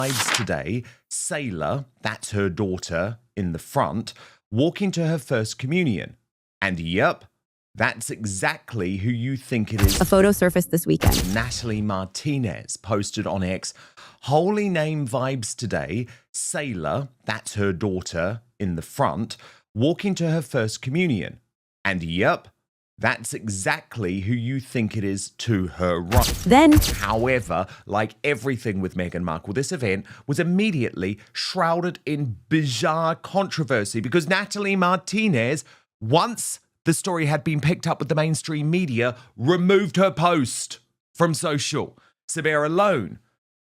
Vibes today, Sailor, that's her daughter in the front, walking to her first communion. And yep, that's exactly who you think it is. A photo surfaced this weekend. Natalie Martinez posted on X, holy name vibes today, Sailor, that's her daughter in the front, walking to her first communion. And yep, that's exactly who you think it is to her right. Then, however, like everything with Meghan Markle, this event was immediately shrouded in bizarre controversy because Natalie Martinez, once the story had been picked up with the mainstream media, removed her post from social. Sabera alone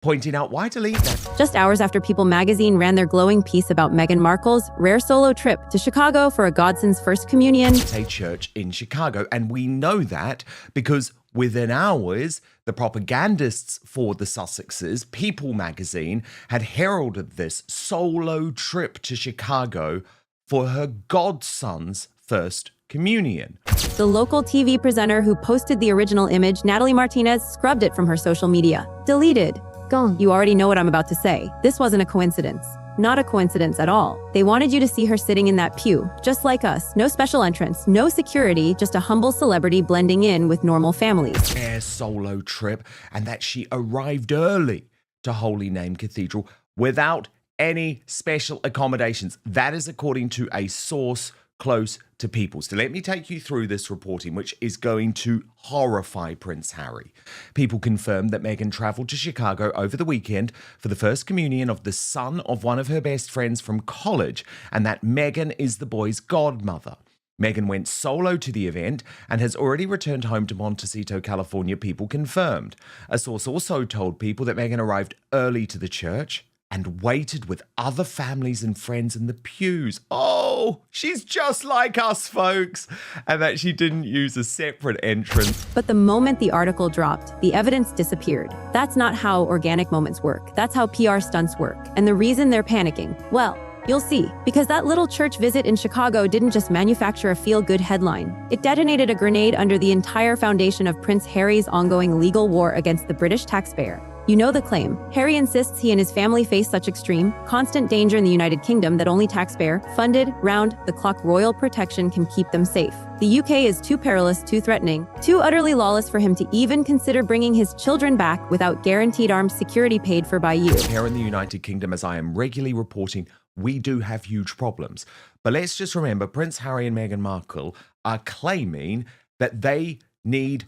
pointing out, why delete that? just hours after People magazine ran their glowing piece about Meghan Markle's rare solo trip to Chicago for a godson's first communion. A church in Chicago. And we know that because within hours, the propagandists for the Sussexes, People magazine, had heralded this solo trip to Chicago for her godson's first communion. The local TV presenter who posted the original image, Natalie Martinez, scrubbed it from her social media. Deleted. Gone. You already know what I'm about to say. This wasn't a coincidence. Not a coincidence at all. They wanted you to see her sitting in that pew, just like us. No special entrance, no security, just a humble celebrity blending in with normal families. Air solo trip, and that she arrived early to Holy Name Cathedral without any special accommodations. That is according to a source close to People. So let me take you through this reporting, which is going to horrify Prince Harry. People confirmed that Meghan travelled to Chicago over the weekend for the first communion of the son of one of her best friends from college, and that Meghan is the boy's godmother. Meghan went solo to the event and has already returned home to Montecito, California, People confirmed. A source also told People that Meghan arrived early to the church and waited with other families and friends in the pews. Oh, she's just like us, folks. And that she didn't use a separate entrance. But the moment the article dropped, the evidence disappeared. That's not how organic moments work. That's how PR stunts work. And the reason they're panicking, well, you'll see. Because that little church visit in Chicago didn't just manufacture a feel-good headline. It detonated a grenade under the entire foundation of Prince Harry's ongoing legal war against the British taxpayer. You know the claim. Harry insists he and his family face such extreme, constant danger in the United Kingdom that only taxpayer-funded, round-the-clock royal protection can keep them safe. The UK is too perilous, too threatening, too utterly lawless for him to even consider bringing his children back without guaranteed armed security paid for by you. Here in the United Kingdom, as I am regularly reporting, we do have huge problems. But let's just remember, Prince Harry and Meghan Markle are claiming that they need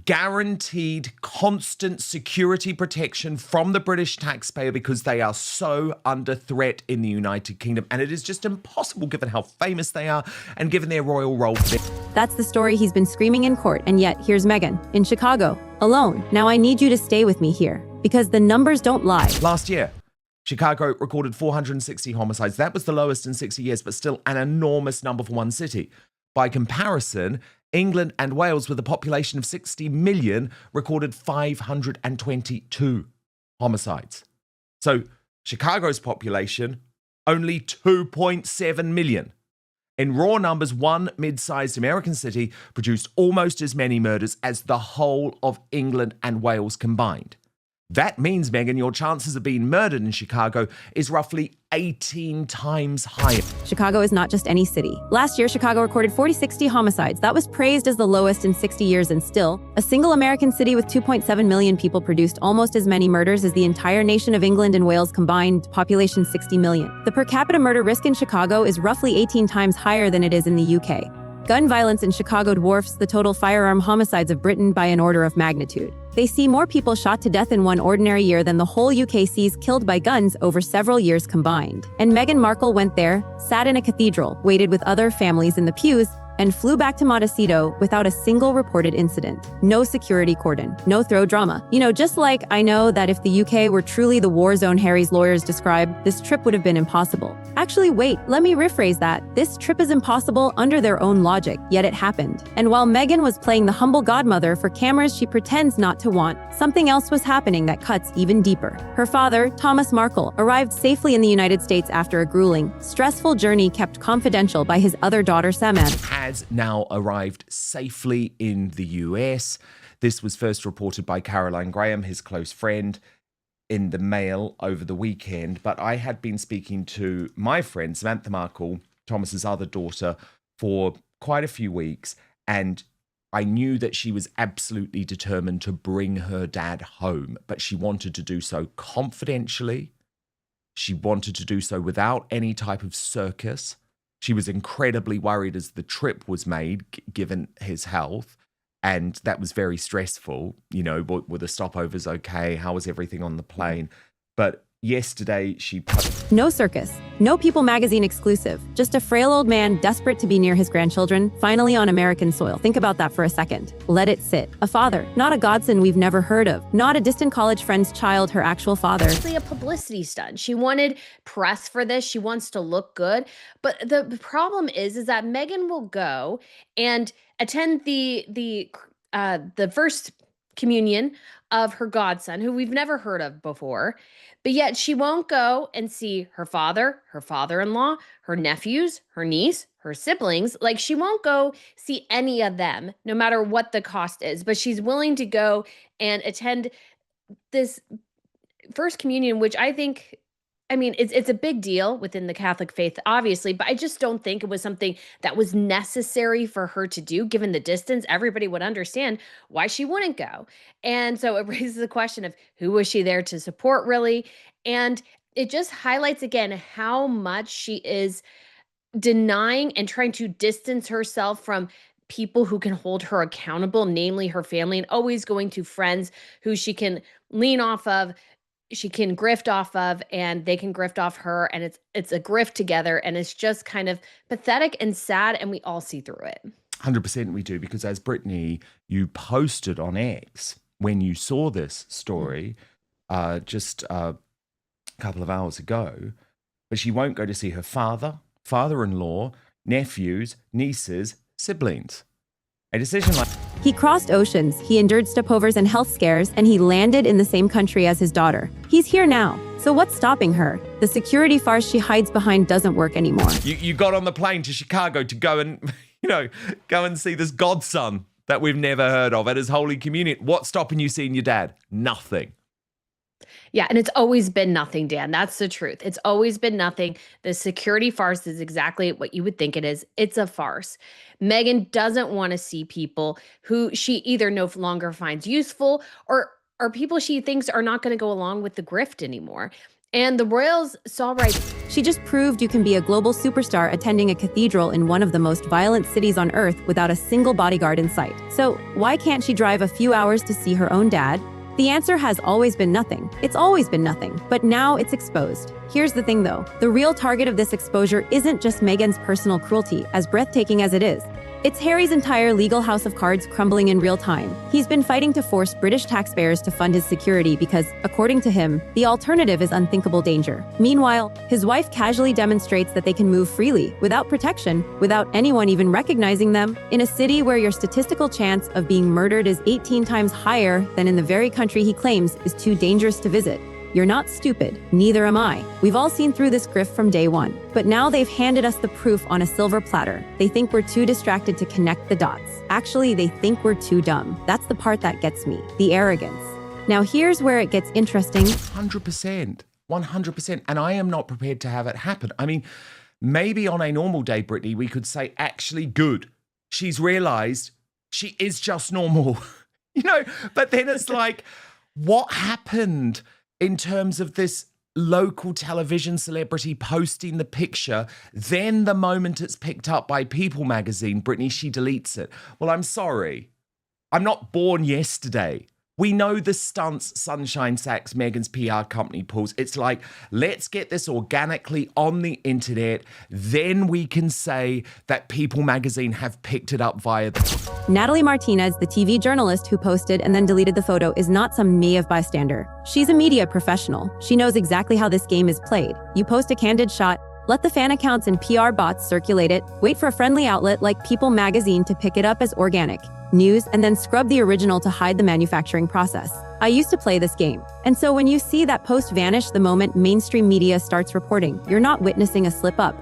guaranteed constant security protection from the British taxpayer because they are so under threat in the United Kingdom. And it is just impossible given how famous they are and given their royal role. That's the story he's been screaming in court. And yet here's Meghan in Chicago, alone. Now I need you to stay with me here because the numbers don't lie. Last year, Chicago recorded 460 homicides. That was the lowest in 60 years, but still an enormous number for one city. By comparison, England and Wales, with a population of 60 million, recorded 522 homicides. So Chicago's population, only 2.7 million. In raw numbers, one mid-sized American city produced almost as many murders as the whole of England and Wales combined. That means, Meghan, your chances of being murdered in Chicago is roughly 18 times higher. Chicago is not just any city. Last year, Chicago recorded 4060 homicides. That was praised as the lowest in 60 years, and still, a single American city with 2.7 million people produced almost as many murders as the entire nation of England and Wales combined, population 60 million. The per capita murder risk in Chicago is roughly 18 times higher than it is in the UK. Gun violence in Chicago dwarfs the total firearm homicides of Britain by an order of magnitude. They see more people shot to death in one ordinary year than the whole UK sees killed by guns over several years combined. And Meghan Markle went there, sat in a cathedral, waited with other families in the pews, and flew back to Montecito without a single reported incident. No security cordon, no throw drama. You know, just like I know that if the UK were truly the war zone Harry's lawyers described, this trip would have been impossible. Actually, wait, let me rephrase that. This trip is impossible under their own logic, yet it happened. And while Meghan was playing the humble godmother for cameras she pretends not to want, something else was happening that cuts even deeper. Her father, Thomas Markle, arrived safely in the United States after a grueling, stressful journey kept confidential by his other daughter, Samantha. Has now arrived safely in the US. This was first reported by Caroline Graham, his close friend. in the mail over the weekend, but I had been speaking to my friend, Samantha Markle, Thomas's other daughter, for quite a few weeks, and I knew that she was absolutely determined to bring her dad home, but she wanted to do so confidentially. She wanted to do so without any type of circus. She was incredibly worried as the trip was made, given his health, and that was very stressful. You know, were the stopovers okay? How was everything on the plane? But yesterday she... No circus, no People magazine exclusive, just a frail old man desperate to be near his grandchildren, finally on American soil. Think about that for a second. Let it sit. A father, not a godson we've never heard of, not a distant college friend's child, her actual father. It's a publicity stunt. She wanted press for this. She wants to look good. But the problem is that Meghan will go and attend the first communion of her godson, who we've never heard of before. But yet she won't go and see her father, her father-in-law, her nephews, her niece, her siblings. Like, she won't go see any of them, no matter what the cost is. But she's willing to go and attend this first communion, which I mean, it's a big deal within the Catholic faith, obviously, but I just don't think it was something that was necessary for her to do, given the distance. Everybody would understand why she wouldn't go. And so it raises the question of who was she there to support, really? And it just highlights again how much she is denying and trying to distance herself from people who can hold her accountable, namely her family, and always going to friends who she can lean off of, she can grift off of, and they can grift off her, and it's a grift together, and it's just kind of pathetic and sad, and we all see through it. 100% we do, because as Brittany, you posted on X when you saw this story just a couple of hours ago, but she won't go to see her father, father-in-law, nephews, nieces, siblings. A decision like... He crossed oceans, he endured stopovers and health scares, and he landed in the same country as his daughter. He's here now. So what's stopping her? The security farce she hides behind doesn't work anymore. You got on the plane to Chicago to go and, go and see this godson that we've never heard of at his Holy Communion. What's stopping you seeing your dad? Nothing. Yeah, and it's always been nothing, Dan. That's the truth. It's always been nothing. The security farce is exactly what you would think it is. It's a farce. Meghan doesn't want to see people who she either no longer finds useful or people she thinks are not going to go along with the grift anymore. And the royals saw right. She just proved you can be a global superstar attending a cathedral in one of the most violent cities on earth without a single bodyguard in sight. So why can't she drive a few hours to see her own dad? The answer has always been nothing. It's always been nothing, but now it's exposed. Here's the thing though, the real target of this exposure isn't just Meghan's personal cruelty, as breathtaking as it is. It's Harry's entire legal house of cards crumbling in real time. He's been fighting to force British taxpayers to fund his security because, according to him, the alternative is unthinkable danger. Meanwhile, his wife casually demonstrates that they can move freely, without protection, without anyone even recognizing them, in a city where your statistical chance of being murdered is 18 times higher than in the very country he claims is too dangerous to visit. You're not stupid, neither am I. We've all seen through this grift from day one. But now they've handed us the proof on a silver platter. They think we're too distracted to connect the dots. Actually, they think we're too dumb. That's the part that gets me, the arrogance. Now here's where it gets interesting. 100%, 100%. And I am not prepared to have it happen. I mean, maybe on a normal day, Brittany, we could say, actually good. She's realized she is just normal, but then it's like, what happened in terms of this local television celebrity posting the picture, then the moment it's picked up by People magazine, Brittany, she deletes it. Well, I'm sorry. I'm not born yesterday. We know the stunts Sunshine Sachs, Meghan's PR company, pulls. It's like, let's get this organically on the internet. Then we can say that People magazine have picked it up via the... Natalie Martinez, the TV journalist who posted and then deleted the photo, is not some naive bystander. She's a media professional. She knows exactly how this game is played. You post a candid shot, let the fan accounts and PR bots circulate it, wait for a friendly outlet like People magazine to pick it up as organic news, and then scrub the original to hide the manufacturing process. I used to play this game. And so when you see that post vanish the moment mainstream media starts reporting, you're not witnessing a slip-up.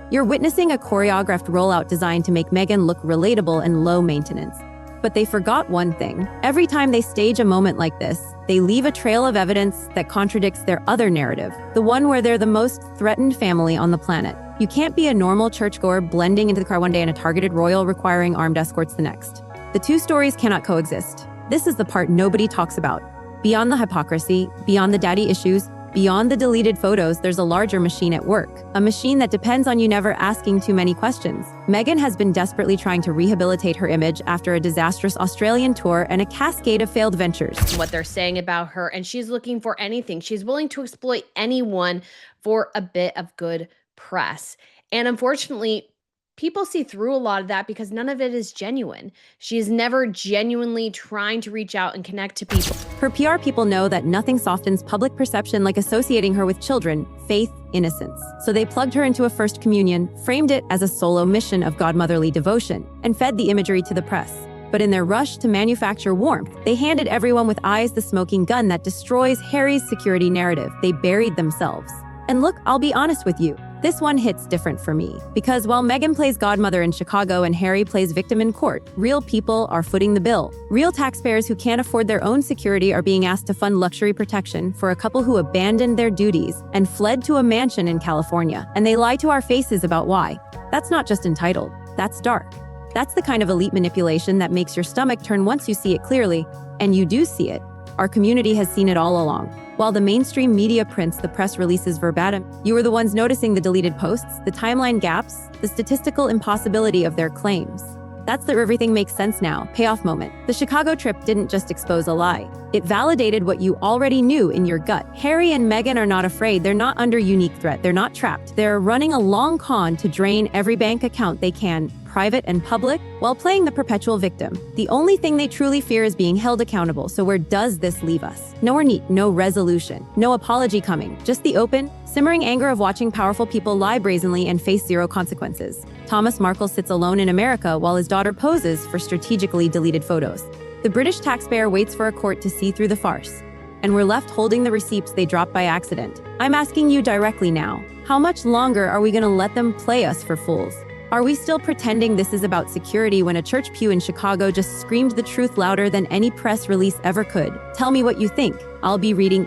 You're witnessing a choreographed rollout designed to make Meghan look relatable and low maintenance. But they forgot one thing. Every time they stage a moment like this, they leave a trail of evidence that contradicts their other narrative, the one where they're the most threatened family on the planet. You can't be a normal churchgoer blending into the car one day and a targeted royal requiring armed escorts the next. The two stories cannot coexist. This is the part nobody talks about. Beyond the hypocrisy, beyond the daddy issues, beyond the deleted photos, there's a larger machine at work. A machine that depends on you never asking too many questions. Meghan has been desperately trying to rehabilitate her image after a disastrous Australian tour and a cascade of failed ventures. What they're saying about her, and she's looking for anything. She's willing to exploit anyone for a bit of good press. And unfortunately, people see through a lot of that because none of it is genuine. She is never genuinely trying to reach out and connect to people. Her PR people know that nothing softens public perception like associating her with children, faith, innocence. So they plugged her into a First Communion, framed it as a solo mission of godmotherly devotion, and fed the imagery to the press. But in their rush to manufacture warmth, they handed everyone with eyes the smoking gun that destroys Harry's security narrative. They buried themselves. And look, I'll be honest with you. This one hits different for me, because while Meghan plays godmother in Chicago and Harry plays victim in court, real people are footing the bill. Real taxpayers who can't afford their own security are being asked to fund luxury protection for a couple who abandoned their duties and fled to a mansion in California. And they lie to our faces about why. That's not just entitled, that's dark. That's the kind of elite manipulation that makes your stomach turn once you see it clearly, and you do see it. Our community has seen it all along. While the mainstream media prints the press releases verbatim, you are the ones noticing the deleted posts, the timeline gaps, the statistical impossibility of their claims. That's the everything makes sense now payoff moment. The Chicago trip didn't just expose a lie. It validated what you already knew in your gut. Harry and Meghan are not afraid. They're not under unique threat. They're not trapped. They're running a long con to drain every bank account they can, private and public, while playing the perpetual victim. The only thing they truly fear is being held accountable. So where does this leave us? Nowhere neat, no resolution, no apology coming, just the open, simmering anger of watching powerful people lie brazenly and face zero consequences. Thomas Markle sits alone in America while his daughter poses for strategically deleted photos. The British taxpayer waits for a court to see through the farce, and we're left holding the receipts they dropped by accident. I'm asking you directly now, how much longer are we going to let them play us for fools? Are we still pretending this is about security when a church pew in Chicago just screamed the truth louder than any press release ever could? Tell me what you think. I'll be reading